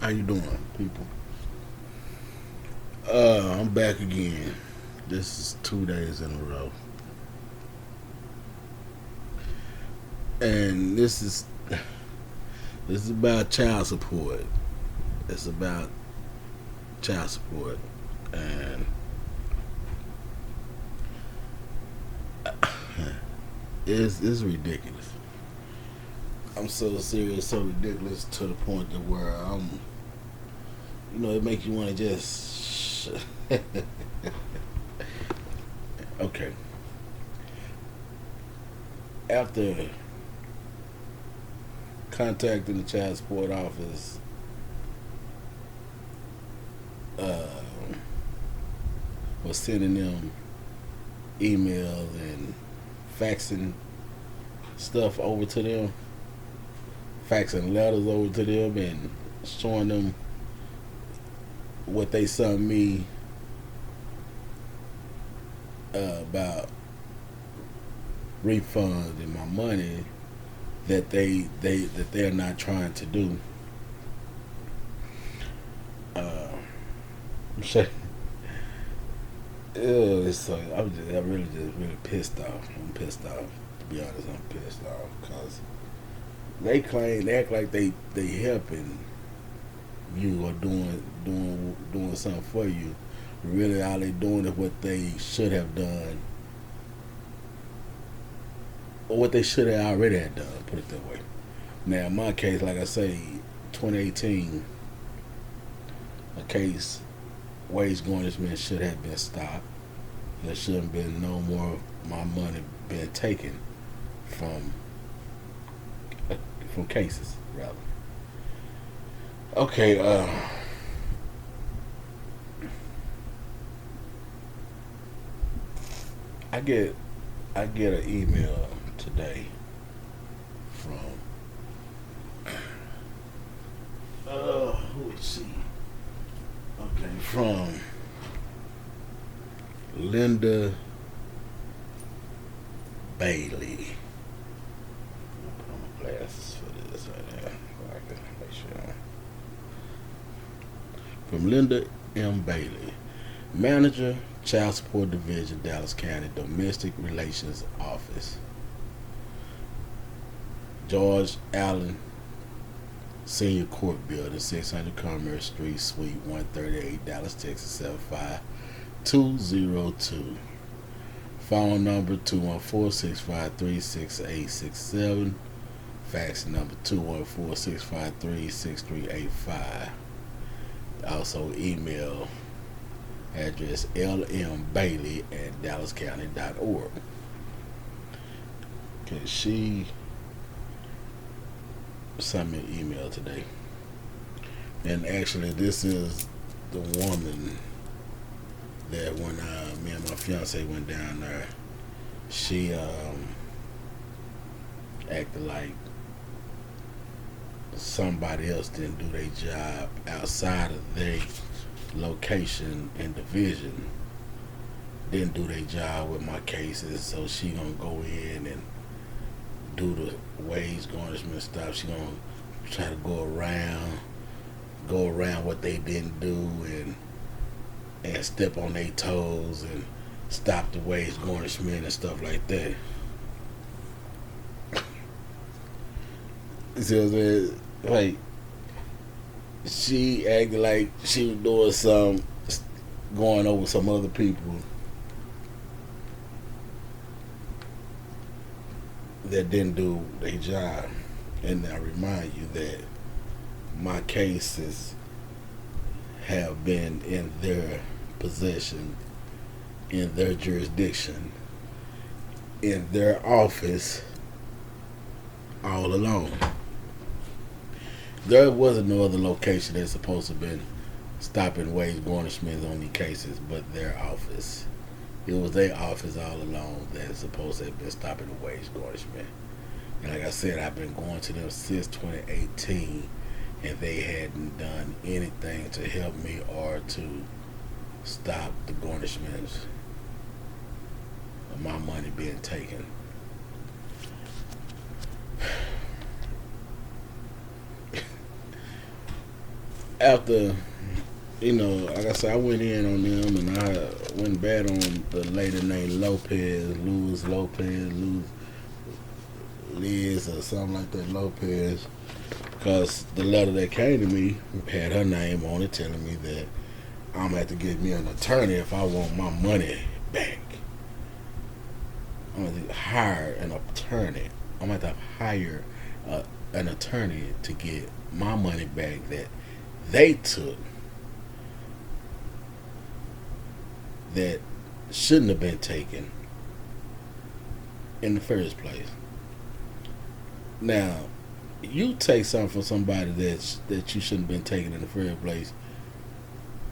How you doing, people? I'm back again. This is 2 days in a row, and this is about child support. It's about child support, and it's ridiculous. I'm so serious, so ridiculous to the point to where it makes you want to just. Okay. After contacting the child support office, uh, was sending them emails and faxing stuff over to them, faxing letters over to them, and showing them what they sent me about refunds and my money that they're not trying to do. I'm saying, I'm really pissed off. I'm pissed off. To be honest, I'm pissed off because they act like they helping you or doing something for you. Really, all they doing is what they should have done, or what they should have already had done. Put it that way. Now, in my case, like I say, 2018, a case wage garnishment should have been stopped. There shouldn't have been no more of my money being taken from cases, rather. Okay, I get an email today from who is she? Okay, from Linda Baily. I'll put on my glasses for this right now, so I can make sure. From Linda M. Baily, Manager, Child Support Division, Dallas County Domestic Relations Office. George Allen Senior Court Building, 600 Commerce Street, Suite 138, Dallas, Texas 75202. Phone number 214-653-6867. Fax number 214-653-6385. Also email address lmbailey@dallascounty.org. Okay, she sent me an email today, and actually this is the woman that when me and my fiance went down there, she acted like somebody else didn't do their job outside of their location and division, didn't do their job with my cases, so she gonna go in and do the wage garnishment stuff. She gonna try to go around what they didn't do and step on their toes and stop the wage garnishment and stuff like that. So like she acted like she was doing some, going over some other people that didn't do their job. And I remind you that my cases have been in their possession, in their jurisdiction, in their office all along. There wasn't no other location that's supposed to have been stopping wage garnishments on these cases but their office. It was their office all along that's supposed to have been stopping the wage garnishment. And like I said, I've been going to them since 2018, and they hadn't done anything to help me or to stop the garnishments of my money being taken. after, you know, like I said, I went in on them and I went bad on the lady named Luz Liz or something like that, Lopez, because the letter that came to me had her name on it telling me that I'm going to have to get me an attorney if I want my money back. I'm going to have to hire an attorney. I'm going to have to hire an attorney to get my money back that they took that shouldn't have been taken in the first place. Now, you take something from somebody that you shouldn't have been taking in the first place,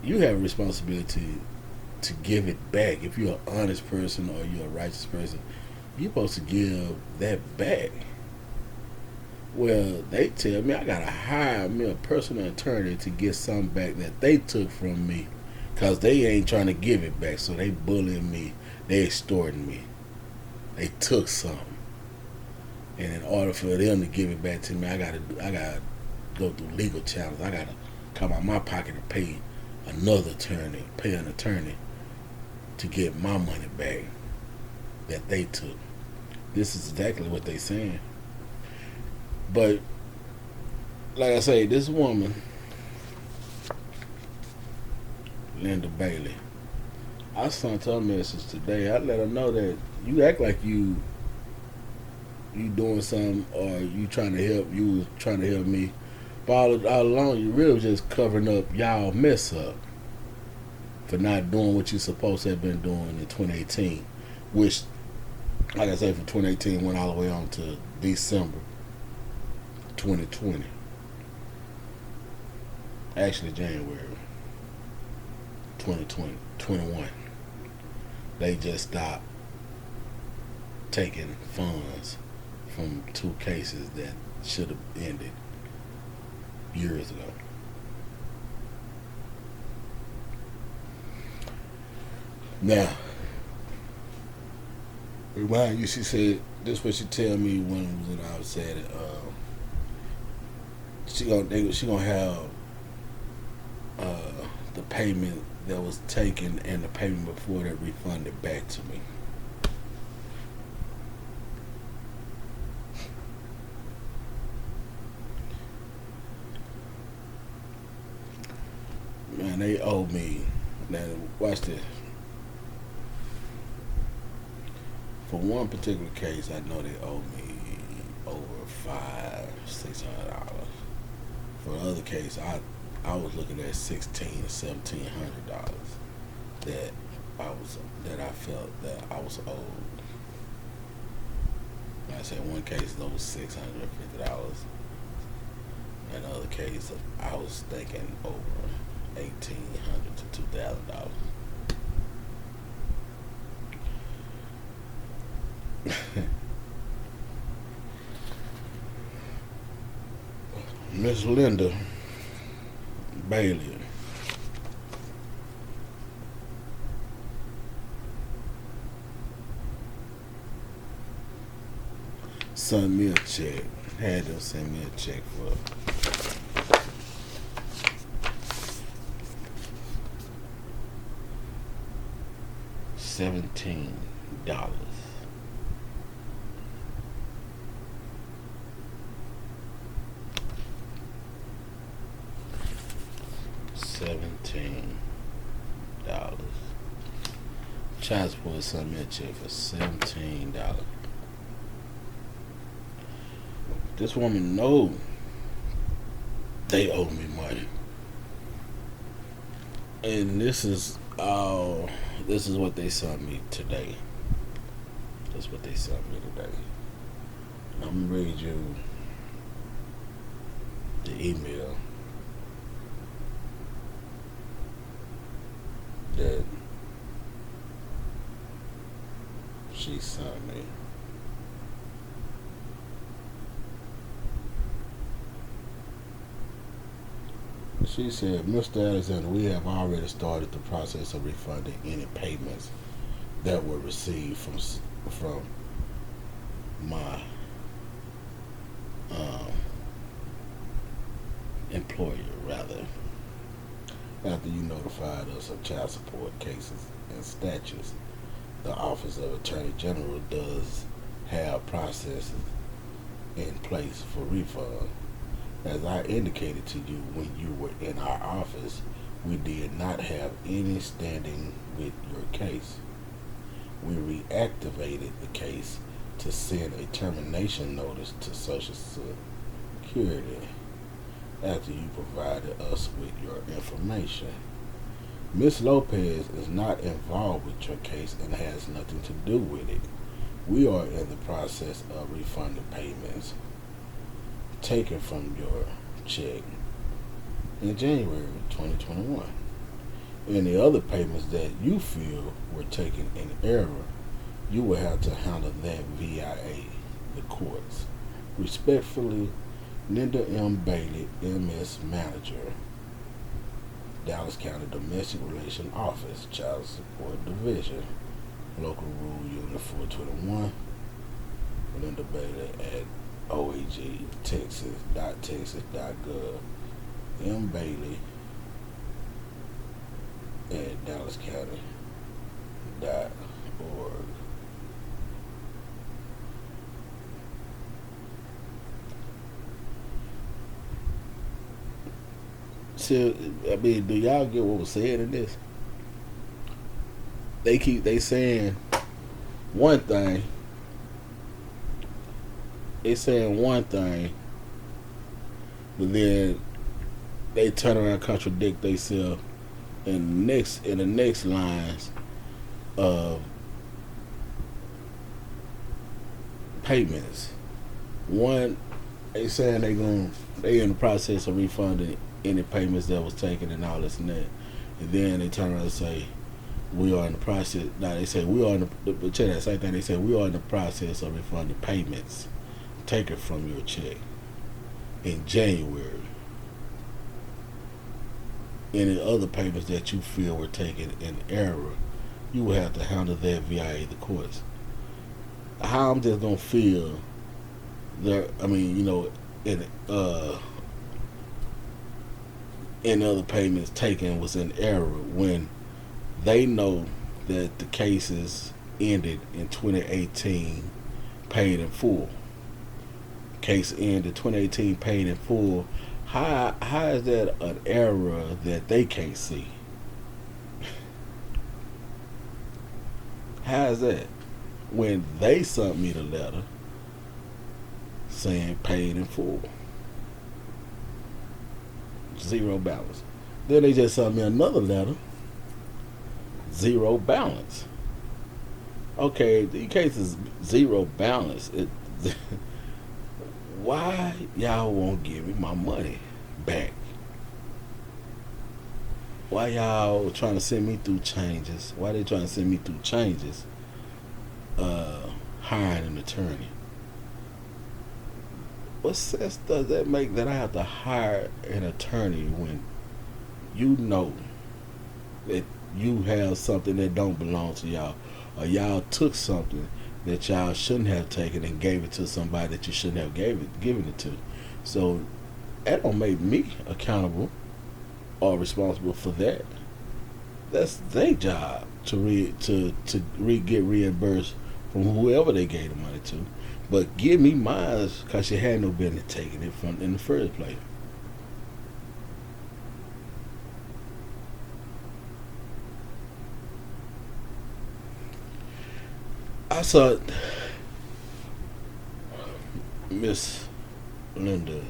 you have a responsibility to give it back. If you're an honest person or you're a righteous person, you're supposed to give that back. Well, they tell me I gotta hire me a personal attorney to get something back that they took from me, cause they ain't trying to give it back. So they bullying me, they extorting me. They took something, and in order for them to give it back to me, I gotta go through legal channels. I gotta come out my pocket and pay another attorney, pay an attorney to get my money back that they took. This is exactly what they saying. But like I say, this woman, Linda Baily, I sent her a message today. I let her know that you act like you doing something or you trying to help. You was trying to help me, but all along you really was just covering up y'all mess up for not doing what you supposed to have been doing in 2018, which, like I say, from 2018 went all the way on to December 2020. Actually, January 2021. They just stopped taking funds from 2 cases that should have ended years ago. Now, remind you, she said, this is what she tell me when I said it. She gonna have the payment that was taken and the payment before that refunded back to me. Man, they owe me. Now, watch this. For one particular case, I know they owe me over $500-600. For the other case, I was looking at $1,600-1,700 that I felt that I was owed. Like I said, one case is over $650. In the other case, I was thinking over $1,800 to $2,000. Miss Linda Baily sent me a check. Had them send me a check for $17. $17. Child support sent me a check for $17. This woman know they owe me money, and this is what they sent me today. That's what they sent me today. I'm gonna read you the email that she sent me. She said, Mr. Alexander, we have already started the process of refunding any payments that were received from my employer, rather. After you notified us of child support cases and statutes, the Office of Attorney General does have processes in place for refund. As I indicated to you when you were in our office, we did not have any standing with your case. We reactivated the case to send a termination notice to Social Security after you provided us with your information. Ms. Lopez is not involved with your case and has nothing to do with it. We are in the process of refunding payments taken from your check in January 2021. Any other payments that you feel were taken in error, you will have to handle that via the courts. Respectfully, Linda M. Baily, MS Manager, Dallas County Domestic Relations Office, Child Support Division, Local Rule Unit 421, Linda Baily at OAG, Texas.gov, M. Baily at DallasCounty.org. So, I mean, do y'all get what was said in this? They saying one thing. They saying one thing, but then they turn around and contradict themselves in the next lines of payments. One, they saying they in the process of refunding any payments that was taken and all this and that, and then they turn around and say we are in the process. Now they say we are in the check that same thing. They say we are in the process of refunding payments taken from your check in January. Any other payments that you feel were taken in error, you will have to handle that via the courts. How I'm just gonna feel there? I mean, in other payments taken was in error when they know that the cases ended in 2018, paid in full. Case ended 2018, paid in full. How is that an error that they can't see? How is that when they sent me the letter saying paid in full, zero balance? Then they just sent me another letter, zero balance. Okay, the case is zero balance. Why y'all won't give me my money back? Why y'all trying to send me through changes? Why they trying to send me through changes? Hiring an attorney. What sense does that make that I have to hire an attorney when you know that you have something that don't belong to y'all, or y'all took something that y'all shouldn't have taken and gave it to somebody that you shouldn't have given it to? So that don't make me accountable or responsible for that. That's their job to get reimbursed from whoever they gave the money to, but give me mine because you had no business taking it from in the first place. I saw Miss Linda.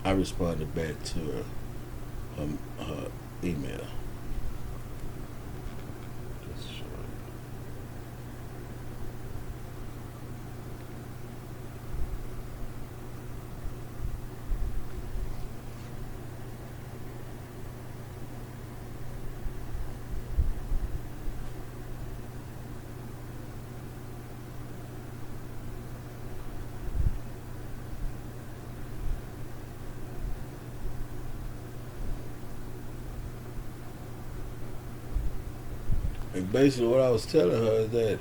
I responded back to her email. Just show it. And basically what I was telling her is that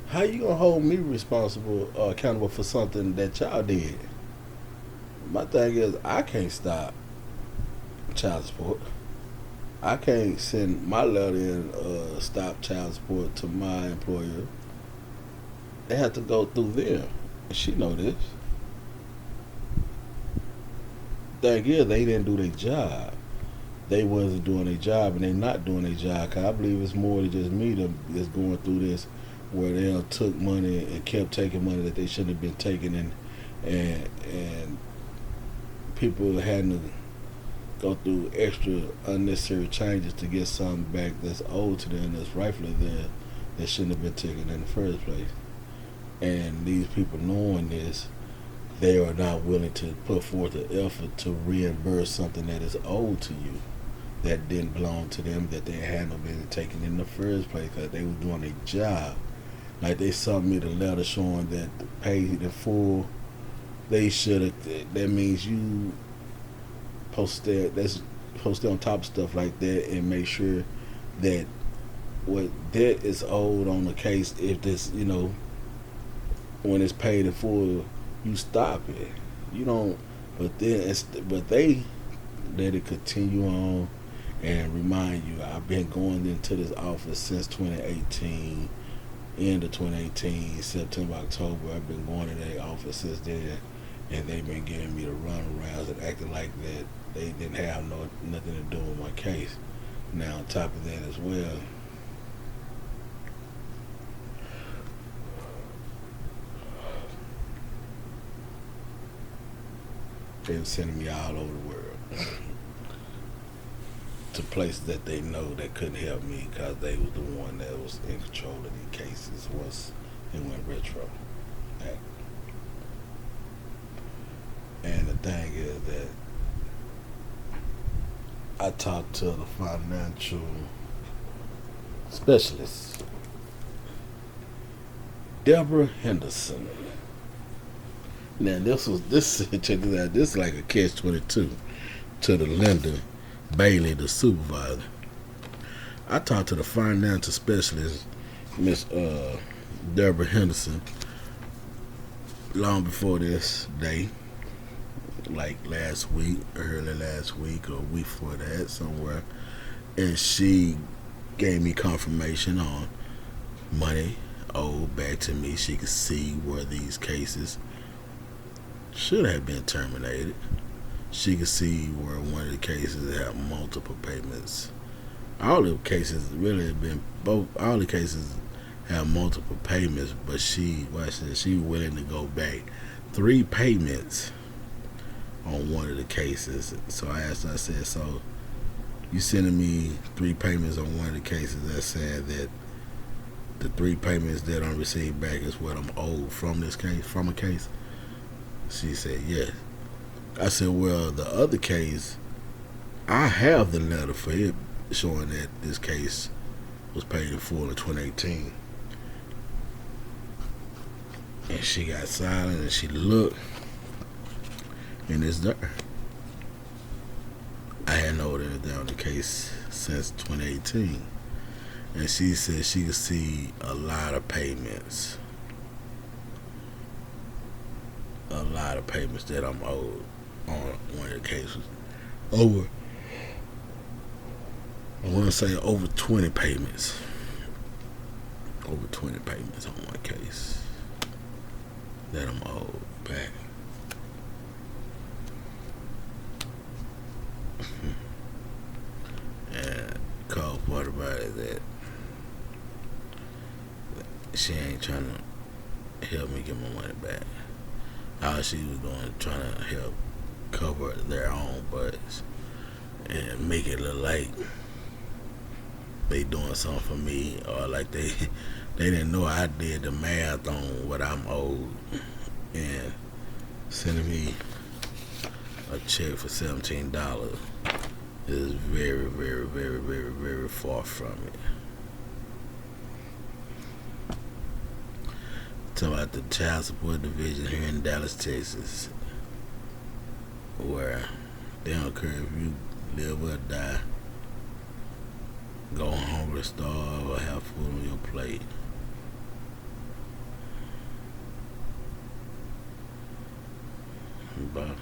how you gonna hold me responsible or accountable for something that y'all did? My thing is I can't stop child support. I can't send my letter in stop child support to my employer. They have to go through them. And she know this. Thing is, they didn't do their job. They wasn't doing their job, and they not doing their job. Cause I believe it's more than just me that's going through this, where they took money and kept taking money that they shouldn't have been taking, and people had to go through extra unnecessary changes to get something back that's owed to them, that's rightfully there, that shouldn't have been taken in the first place. And these people knowing this, they are not willing to put forth the effort to reimburse something that is owed to you, that didn't belong to them, that they had no been taken in the first place, because they were doing their job. Like they sent me the letter showing that paid in full. They should have. That means you post that. That's post on top of stuff like that, and make sure that what debt is owed on the case, if this, when it's paid in full, you stop it. You don't. But then, but they let it continue on and remind you. I've been going into this office since 2018. End of 2018, September, October. I've been going to their office since then, and they've been giving me the runarounds and acting like that they didn't have nothing to do with my case. Now, on top of that as well, they were sending me all over the world to places that they know that couldn't help me, because they was the one that was in control of these cases once it went retro. And the thing is that I talked to the financial specialist, DEBRA Henderson. Now this check this out. This is like a catch-22 to the lender, Baily, the supervisor. I talked to the financial specialist, Miss DEBRA Henderson, long before this day, like last week, early last week or week before that, somewhere, and she gave me confirmation on money owed back to me. She could see where these cases should have been terminated. She could see where one of the cases had multiple payments. All the cases really have been all the cases have multiple payments, but she was willing to go back 3 payments on one of the cases. So I said, so you sending me 3 payments on one of the cases that said that the 3 payments that I received back is what I'm owed from this case, from a case? She said, yes. I said, well, the other case, I have the letter for it showing that this case was paid in full in 2018. And she got silent and she looked, and it's there. I hadn't owed anything on the case since 2018. And she said she could see a lot of payments. A lot of payments that I'm owed on one of the cases. I want to say over 20 payments. Over 20 payments on one case that I'm owed back. And the cold part about it is that she ain't trying to help me get my money back. All she was doing, trying to help cover their own butts and make it look like they doing something for me, or like they didn't know I did the math on what I'm owed, and sending me a check for $17 is very, very, very, very, very far from it. Talking about the child support division here in Dallas, Texas, where they don't care if you live or die, go hungry, starve, or have food on your plate. But